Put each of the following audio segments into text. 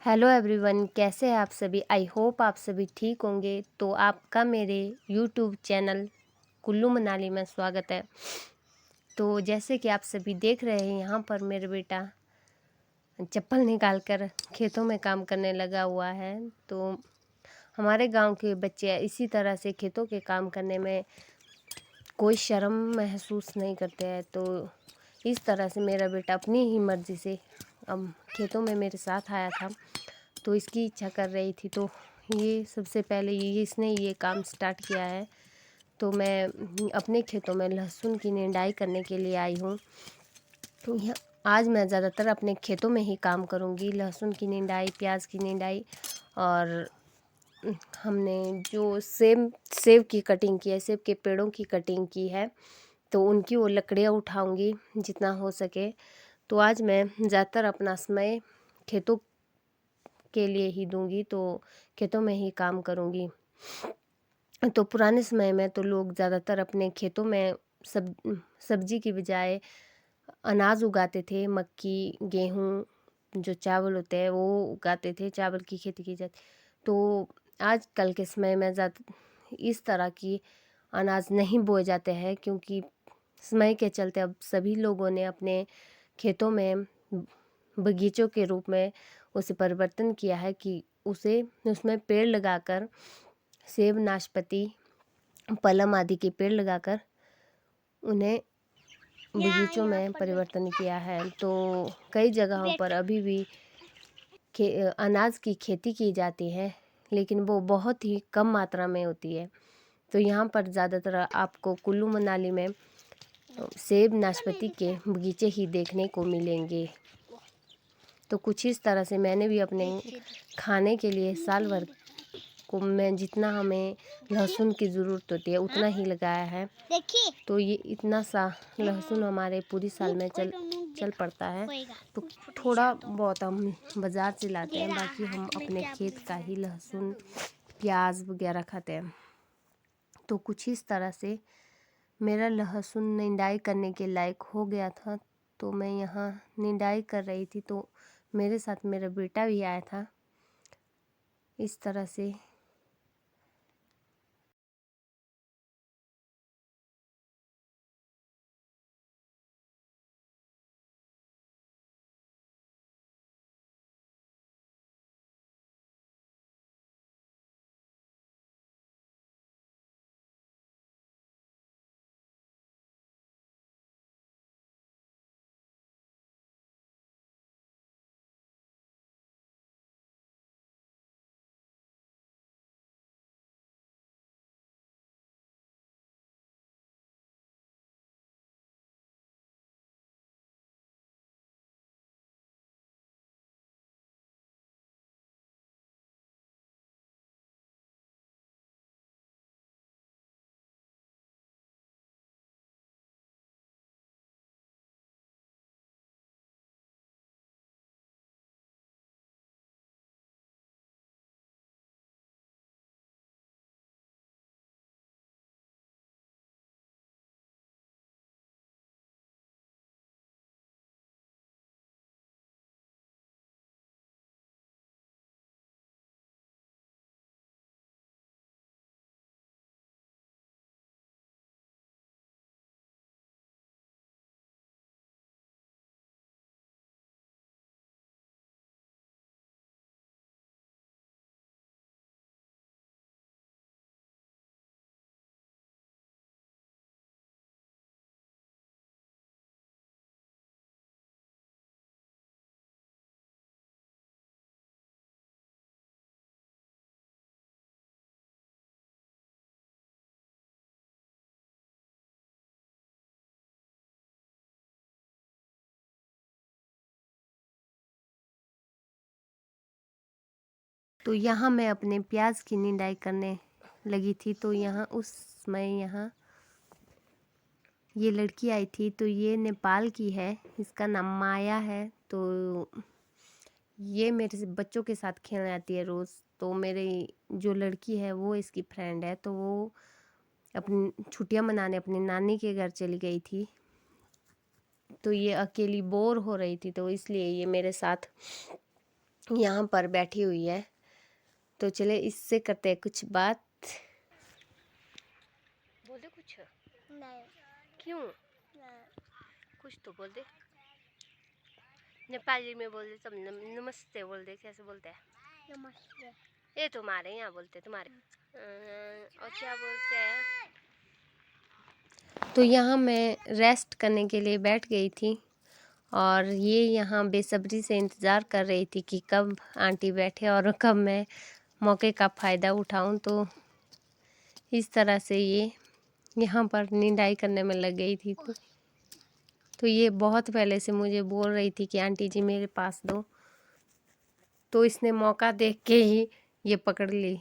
Hello everyone, कैसे हैं आप सभी। आई होप आप सभी ठीक होंगे। तो आपका मेरे यूट्यूब चैनल कुल्लू मनाली में स्वागत है। तो जैसे कि आप सभी देख रहे हैं, यहाँ पर मेरा बेटा चप्पल निकाल कर खेतों में काम करने लगा हुआ है। तो हमारे गांव के बच्चे इसी तरह से खेतों के काम करने में कोई शर्म महसूस नहीं करते हैं। तो इस तरह से मेरा बेटा अपनी ही मर्ज़ी से खेतों में मेरे साथ आया था। तो इसकी इच्छा कर रही थी, तो ये सबसे पहले इसने ये काम स्टार्ट किया है। तो मैं अपने खेतों में लहसुन की निंदाई करने के लिए आई हूँ। तो आज मैं ज़्यादातर अपने खेतों में ही काम करूँगी, लहसुन की निंदाई, प्याज की निंदाई। और हमने जो सेब की कटिंग की है, सेब के पेड़ों की कटिंग की है, तो उनकी वो लकड़ियाँ उठाऊँगी जितना हो सके। तो आज मैं ज़्यादातर अपना समय खेतों के लिए ही दूंगी, तो खेतों में ही काम करूंगी। तो पुराने समय में तो लोग ज़्यादातर अपने खेतों में सब्जी की बजाय अनाज उगाते थे। मक्की, गेहूँ, जो चावल होते हैं वो उगाते थे, चावल की खेती की जाती। तो आजकल के समय में ज़्यादा इस तरह की अनाज नहीं बोए जाते हैं, क्योंकि समय के चलते अब सभी लोगों ने अपने खेतों में बगीचों के रूप में उसे परिवर्तन किया है कि उसमें पेड़ लगाकर, सेब, नाशपाती, पलम आदि के पेड़ लगाकर उन्हें बगीचों में परिवर्तन किया है। तो कई जगहों पर अभी भी अनाज की खेती की जाती है, लेकिन वो बहुत ही कम मात्रा में होती है। तो यहाँ पर ज़्यादातर आपको कुल्लू मनाली में सेब, नाशपाती के बगीचे ही देखने को मिलेंगे। तो कुछ इस तरह से मैंने भी अपने खाने के लिए साल भर को मैं जितना हमें लहसुन की ज़रूरत होती है उतना ही लगाया है। तो ये इतना सा लहसुन हमारे पूरी साल में चल पड़ता है। तो थोड़ा बहुत हम बाज़ार से लाते हैं, बाकी हम अपने खेत का ही लहसुन, प्याज वगैरह खाते हैं। तो कुछ इस तरह से मेरा लहसुन निंदाई करने के लायक हो गया था। तो मैं यहाँ निंदाई कर रही थी, तो मेरे साथ मेरा बेटा भी आया था। इस तरह से तो यहाँ मैं अपने प्याज की निंदाई करने लगी थी। तो यहाँ उस समय यहाँ ये लड़की आई थी। तो ये नेपाल की है, इसका नाम माया है। तो ये मेरे से बच्चों के साथ खेलने आती है रोज़। तो मेरी जो लड़की है वो इसकी फ्रेंड है। तो वो अपनी छुट्टियां मनाने अपनी नानी के घर चली गई थी। तो ये अकेली बोर हो रही थी, तो इसलिए ये मेरे साथ यहाँ पर बैठी हुई है। तो चले इससे करते हैं कुछ बात। बोल दे कुछ। नहीं। क्यों? नहीं। कुछ तो बोल दे। नेपाली में बोल दे, सब नमस्ते बोल दे। कैसे बोलते हैं? नमस्ते। ये तुम्हारे यहाँ बोलते तुम्हारे। और क्या बोलते हैं? तो यहाँ मैं रेस्ट करने के लिए बैठ गई थी और ये यहाँ बेसब्री से इंतज़ार कर रही थी कि कब आंटी बैठे और कब मैं मौके का फ़ायदा उठाऊं। तो इस तरह से ये यहाँ पर निंदाई करने में लग गई थी। तो ये बहुत पहले से मुझे बोल रही थी कि आंटी जी मेरे पास दो। तो इसने मौका देख के ही ये पकड़ ली।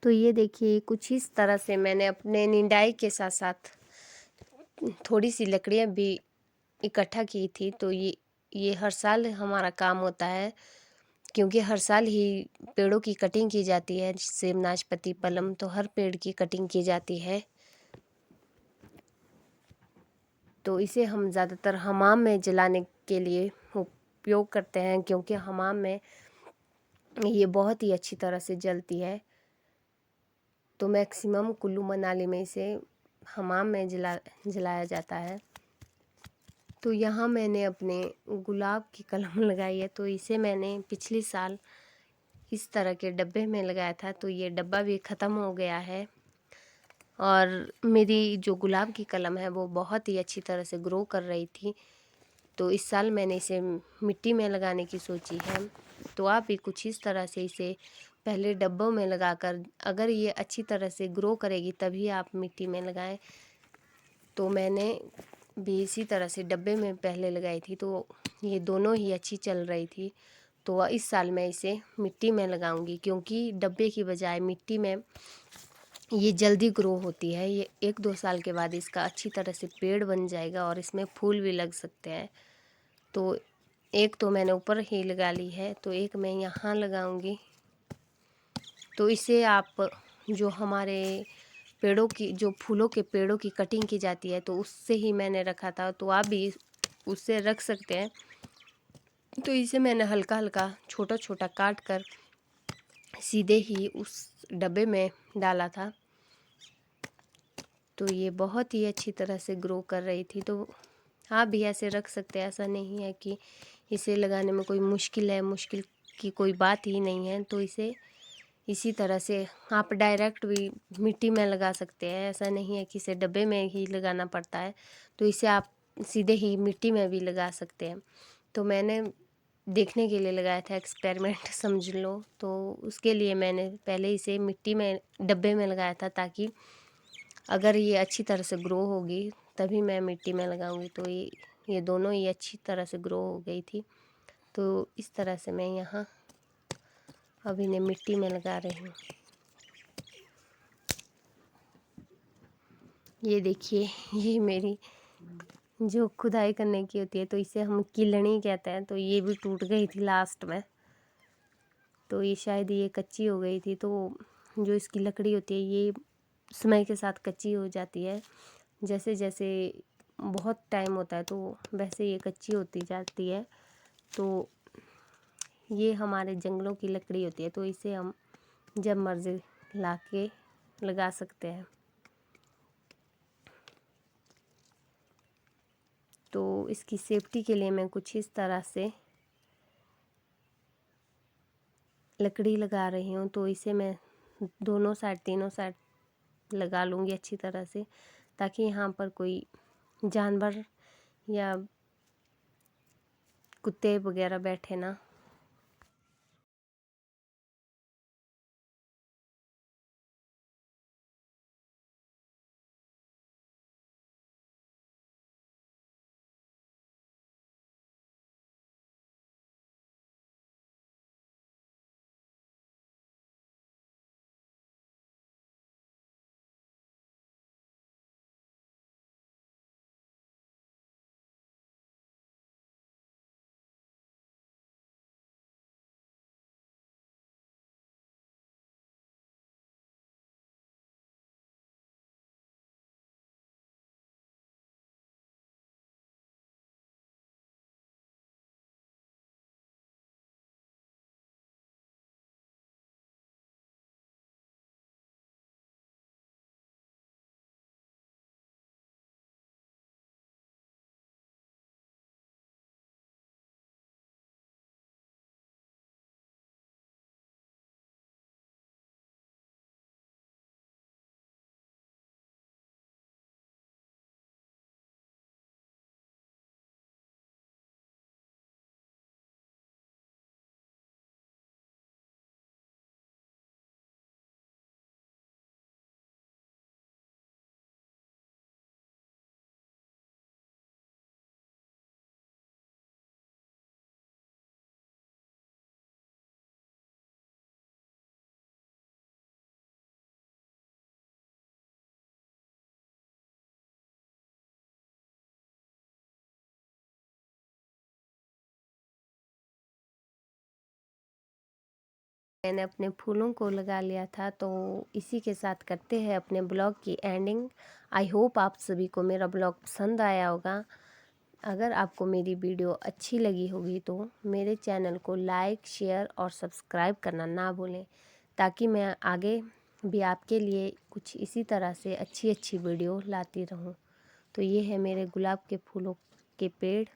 तो ये देखिए कुछ इस तरह से मैंने अपने निंदाई के साथ साथ थोड़ी सी लकड़ियाँ भी इकट्ठा की थी। तो ये हर साल हमारा काम होता है, क्योंकि हर साल ही पेड़ों की कटिंग की जाती है। सेब, नाशपाती, पलम, तो हर पेड़ की कटिंग की जाती है। तो इसे हम ज़्यादातर हमाम में जलाने के लिए उपयोग करते हैं, क्योंकि हमाम में ये बहुत ही अच्छी तरह से जलती है। तो मैक्सिमम कुल्लू मनाली में इसे हमाम में जलाया जाता है। तो यहाँ मैंने अपने गुलाब की कलम लगाई है। तो इसे मैंने पिछले साल इस तरह के डब्बे में लगाया था। तो ये डब्बा भी ख़त्म हो गया है और मेरी जो गुलाब की कलम है वो बहुत ही अच्छी तरह से ग्रो कर रही थी। तो इस साल मैंने इसे मिट्टी में लगाने की सोची है। तो आप भी कुछ इस तरह से इसे पहले डब्बों में लगाकर, अगर ये अच्छी तरह से ग्रो करेगी तभी आप मिट्टी में लगाएं। तो मैंने भी इसी तरह से डब्बे में पहले लगाई थी। तो ये दोनों ही अच्छी चल रही थी। तो इस साल मैं इसे मिट्टी में लगाऊंगी, क्योंकि डब्बे की बजाय मिट्टी में ये जल्दी ग्रो होती है। ये 1-2 साल के बाद इसका अच्छी तरह से पेड़ बन जाएगा और इसमें फूल भी लग सकते हैं। तो एक तो मैंने ऊपर ही लगा ली है, तो एक मैं यहाँ लगाऊंगी। तो इसे आप जो हमारे पेड़ों की, जो फूलों के पेड़ों की कटिंग की जाती है, तो उससे ही मैंने रखा था। तो आप भी उससे रख सकते हैं। तो इसे मैंने हल्का हल्का छोटा छोटा काट कर सीधे ही उस डब्बे में डाला था। तो ये बहुत ही अच्छी तरह से ग्रो कर रही थी। तो आप भी ऐसे रख सकते हैं। ऐसा नहीं है कि इसे लगाने में कोई मुश्किल है, मुश्किल की कोई बात ही नहीं है। तो इसे इसी तरह से आप डायरेक्ट भी मिट्टी में लगा सकते हैं। ऐसा नहीं है कि इसे डब्बे में ही लगाना पड़ता है। तो इसे आप सीधे ही मिट्टी में भी लगा सकते हैं। तो मैंने देखने के लिए लगाया था, एक्सपेरिमेंट समझ लो। तो उसके लिए मैंने पहले इसे मिट्टी में डब्बे में लगाया था, ताकि अगर ये अच्छी तरह से ग्रो होगी तभी मैं मिट्टी में लगाऊंगी। तो ये दोनों ही अच्छी तरह से ग्रो हो गई थी। तो इस तरह से मैं यहाँ अब इन्हें मिट्टी में लगा रही हूँ। ये देखिए, ये मेरी जो खुदाई करने की होती है, तो इसे हम किलनी कहते हैं। तो ये भी टूट गई थी लास्ट में। तो ये शायद ये कच्ची हो गई थी। तो जो इसकी लकड़ी होती है ये समय के साथ कच्ची हो जाती है। जैसे जैसे बहुत टाइम होता है तो वैसे ये कच्ची होती जाती है। तो ये हमारे जंगलों की लकड़ी होती है, तो इसे हम जब मर्जी ला के लगा सकते हैं। तो इसकी सेफ्टी के लिए मैं कुछ इस तरह से लकड़ी लगा रही हूँ। तो इसे मैं दोनों साइड, तीनों साइड लगा लूँगी अच्छी तरह से, ताकि यहाँ पर कोई जानवर या कुत्ते वगैरह बैठे ना। मैंने अपने फूलों को लगा लिया था। तो इसी के साथ करते हैं अपने ब्लॉग की एंडिंग। आई होप आप सभी को मेरा ब्लॉग पसंद आया होगा। अगर आपको मेरी वीडियो अच्छी लगी होगी तो मेरे चैनल को लाइक, शेयर और सब्सक्राइब करना ना भूलें, ताकि मैं आगे भी आपके लिए कुछ इसी तरह से अच्छी अच्छी वीडियो लाती रहूं। तो ये है मेरे गुलाब के फूलों के पेड़।